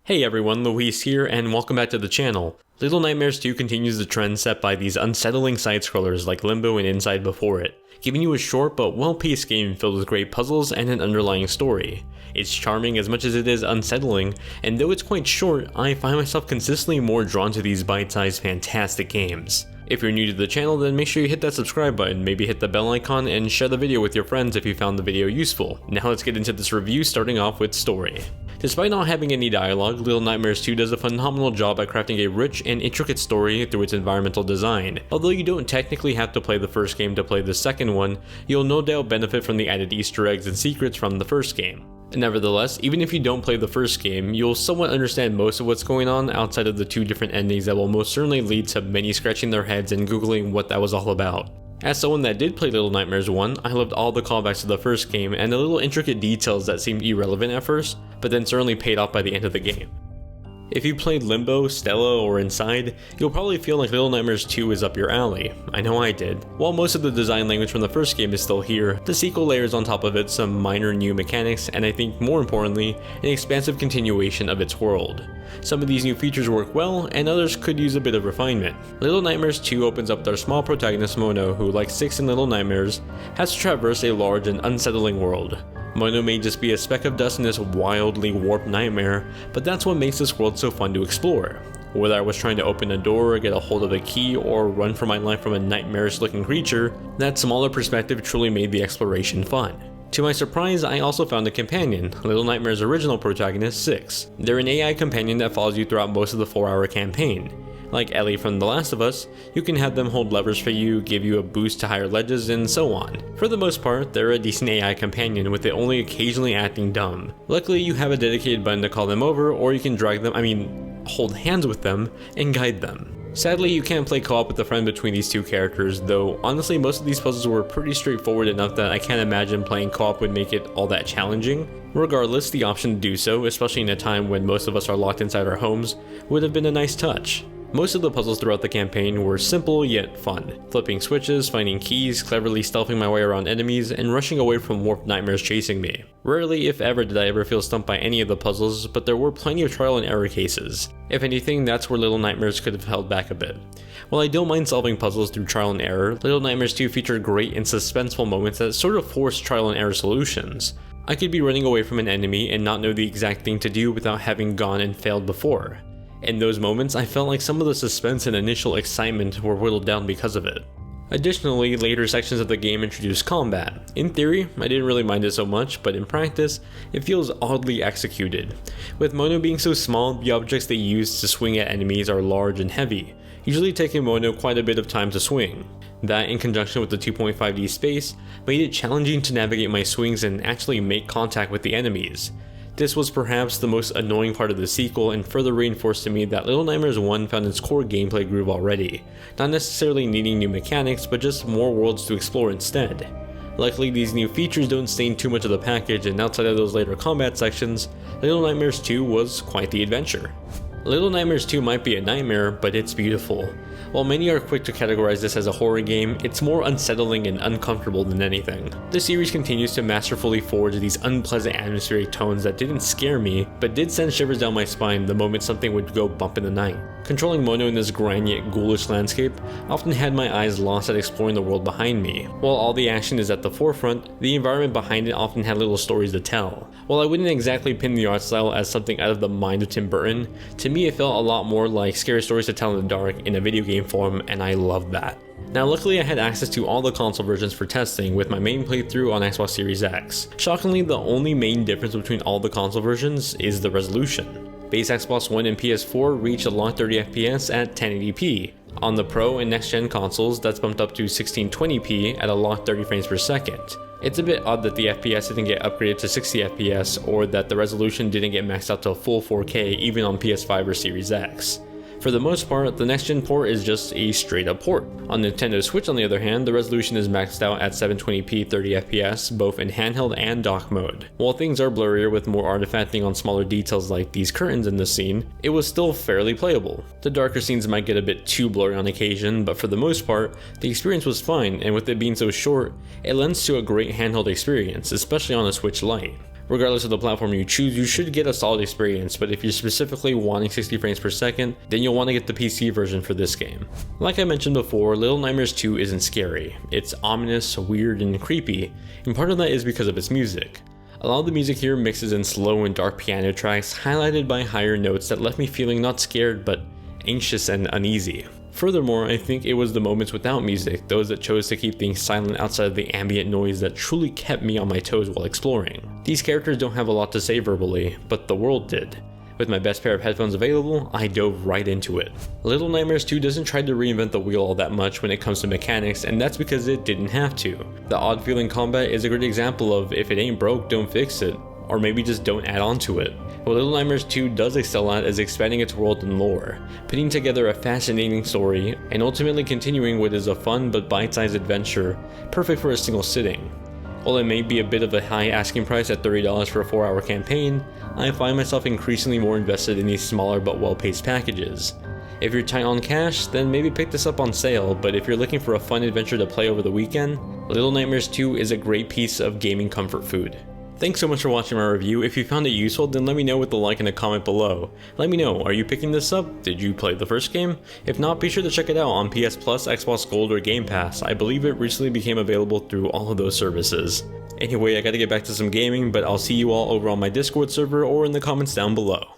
Hey everyone, Luis here, and welcome back to the channel. Little Nightmares 2 continues the trend set by these unsettling side-scrollers like Limbo and Inside before it, giving you a short but well-paced game filled with great puzzles and an underlying story. It's charming as much as it is unsettling, and though it's quite short, I find myself consistently more drawn to these bite-sized fantastic games. If you're new to the channel, then make sure you hit that subscribe button, maybe hit the bell icon, and share the video with your friends if you found the video useful. Now let's get into this review, starting off with story. Despite not having any dialogue, Little Nightmares 2 does a phenomenal job at crafting a rich and intricate story through its environmental design. Although you don't technically have to play the first game to play the second one, you'll no doubt benefit from the added Easter eggs and secrets from the first game. Nevertheless, even if you don't play the first game, you'll somewhat understand most of what's going on outside of the two different endings that will most certainly lead to many scratching their heads and googling what that was all about. As someone that did play Little Nightmares 1, I loved all the callbacks to the first game and the little intricate details that seemed irrelevant at first, but then certainly paid off by the end of the game. If you played Limbo, Stella, or Inside, you'll probably feel like Little Nightmares 2 is up your alley. I know I did. While most of the design language from the first game is still here, the sequel layers on top of it some minor new mechanics and I think more importantly, an expansive continuation of its world. Some of these new features work well, and others could use a bit of refinement. Little Nightmares 2 opens up with our small protagonist Mono, who, like Six in Little Nightmares, has to traverse a large and unsettling world. Mono may just be a speck of dust in this wildly warped nightmare, but that's what makes this world so fun to explore. Whether I was trying to open a door, get a hold of a key, or run for my life from a nightmarish looking creature, that smaller perspective truly made the exploration fun. To my surprise, I also found a companion, Little Nightmares' original protagonist, Six. They're an AI companion that follows you throughout most of the 4-hour campaign. Like Ellie from The Last of Us, you can have them hold levers for you, give you a boost to higher ledges, and so on. For the most part, they're a decent AI companion with it only occasionally acting dumb. Luckily, you have a dedicated button to call them over, or you can hold hands with them and guide them. Sadly, you can't play co-op with a friend between these two characters, though honestly most of these puzzles were pretty straightforward enough that I can't imagine playing co-op would make it all that challenging. Regardless, the option to do so, especially in a time when most of us are locked inside our homes, would have been a nice touch. Most of the puzzles throughout the campaign were simple yet fun, flipping switches, finding keys, cleverly stealthing my way around enemies, and rushing away from warped nightmares chasing me. Rarely, if ever, did I ever feel stumped by any of the puzzles, but there were plenty of trial and error cases. If anything, that's where Little Nightmares could have held back a bit. While I don't mind solving puzzles through trial and error, Little Nightmares 2 featured great and suspenseful moments that sort of forced trial and error solutions. I could be running away from an enemy and not know the exact thing to do without having gone and failed before. In those moments, I felt like some of the suspense and initial excitement were whittled down because of it. Additionally, later sections of the game introduced combat. In theory, I didn't really mind it so much, but in practice, it feels oddly executed. With Mono being so small, the objects they use to swing at enemies are large and heavy, usually taking Mono quite a bit of time to swing. That, in conjunction with the 2.5D space, made it challenging to navigate my swings and actually make contact with the enemies. This was perhaps the most annoying part of the sequel and further reinforced to me that Little Nightmares 1 found its core gameplay groove already, not necessarily needing new mechanics but just more worlds to explore instead. Luckily, these new features don't stain too much of the package, and outside of those later combat sections, Little Nightmares 2 was quite the adventure. Little Nightmares 2 might be a nightmare, but it's beautiful. While many are quick to categorize this as a horror game, it's more unsettling and uncomfortable than anything. The series continues to masterfully forge these unpleasant atmospheric tones that didn't scare me, but did send shivers down my spine the moment something would go bump in the night. Controlling Mono in this grand yet ghoulish landscape often had my eyes lost at exploring the world behind me. While all the action is at the forefront, the environment behind it often had little stories to tell. While I wouldn't exactly pin the art style as something out of the mind of Tim Burton, to me it felt a lot more like scary stories to tell in the dark in a video game form, and I loved that. Now luckily I had access to all the console versions for testing, with my main playthrough on Xbox Series X. Shockingly, the only main difference between all the console versions is the resolution. Base Xbox One and PS4 reach a locked 30 FPS at 1080p. On the Pro and next gen consoles, that's bumped up to 1620p at a locked 30 frames per second. It's a bit odd that the FPS didn't get upgraded to 60 FPS, or that the resolution didn't get maxed out to full 4K even on PS5 or Series X. For the most part, the next-gen port is just a straight-up port. On Nintendo Switch, on the other hand, the resolution is maxed out at 720p 30fps, both in handheld and dock mode. While things are blurrier with more artifacting on smaller details like these curtains in the scene, it was still fairly playable. The darker scenes might get a bit too blurry on occasion, but for the most part, the experience was fine, and with it being so short, it lends to a great handheld experience, especially on a Switch Lite. Regardless of the platform you choose, you should get a solid experience, but if you're specifically wanting 60 frames per second, then you'll want to get the PC version for this game. Like I mentioned before, Little Nightmares 2 isn't scary. It's ominous, weird, and creepy, and part of that is because of its music. A lot of the music here mixes in slow and dark piano tracks, highlighted by higher notes that left me feeling not scared, but anxious and uneasy. Furthermore, I think it was the moments without music, those that chose to keep things silent outside of the ambient noise, that truly kept me on my toes while exploring. These characters don't have a lot to say verbally, but the world did. With my best pair of headphones available, I dove right into it. Little Nightmares 2 doesn't try to reinvent the wheel all that much when it comes to mechanics, and that's because it didn't have to. The odd feeling combat is a great example of if it ain't broke, don't fix it, or maybe just don't add on to it. What Little Nightmares 2 does excel at is expanding its world and lore, putting together a fascinating story, and ultimately continuing what is a fun but bite-sized adventure, perfect for a single sitting. While it may be a bit of a high asking price at $30 for a 4-hour campaign, I find myself increasingly more invested in these smaller but well-paced packages. If you're tight on cash, then maybe pick this up on sale, but if you're looking for a fun adventure to play over the weekend, Little Nightmares 2 is a great piece of gaming comfort food. Thanks so much for watching my review. If you found it useful, then let me know with a like and a comment below. Let me know, are you picking this up? Did you play the first game? If not, be sure to check it out on PS Plus, Xbox Gold, or Game Pass. I believe it recently became available through all of those services. Anyway, I gotta get back to some gaming, but I'll see you all over on my Discord server or in the comments down below.